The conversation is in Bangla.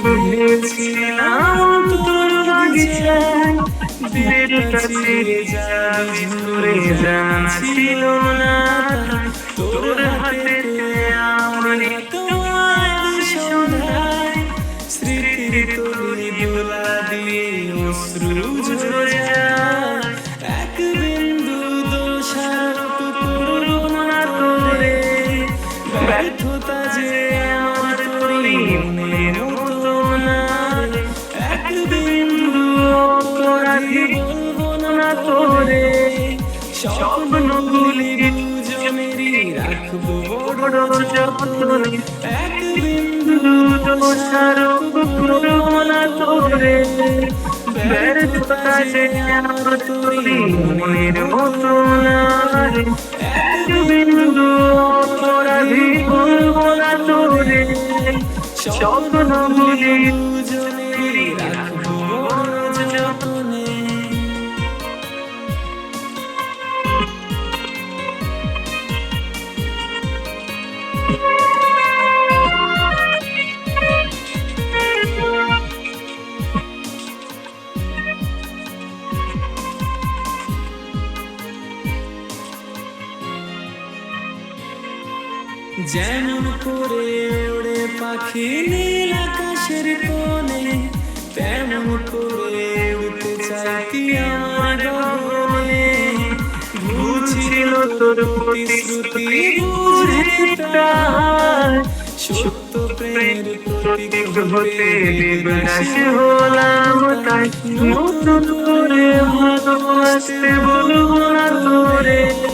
ভেবেছিলাম তোর বাগিচায় বিয়েটা ছেড়ে যাবি ঘুরে জানা ছিল না তোর হাতে আমার তোমার সন্ধ্যায় স্মৃতির তরি দোলা দিয়ে অশ্রু ঝরে যায় এক বিন্দু দোষারোপ করবো না তোরে ব্যর্থতা যে আমার তোরই মনের মতো না এক বিন্দু অপরাধী বলবো না তোরে স্বপ্নগুলি দুজনেরই রাখবো বড় যত্নে এক বিন্দু দোষারোপ করবো না তোরে ব্যর্থতা যে আমার তোরই মনের মতো না এক বিন্দু অপরাধী বলবো না তোরে স্বপ্নগুলি দুজনেরই রাখবো বড় যত্নে। যেমন করে ওড়ে পাখি নীল আকাশের কোণে তেমন করে উড়তে চাইতি আমার গগনে ভুল ছিল তোর প্রতিশ্রুতি বুঝিটা সত্য প্রেমের প্রতীক হতে বিনাশ হলাম তাই নতুন করে ভালোবাসতে বলবো না তোরে।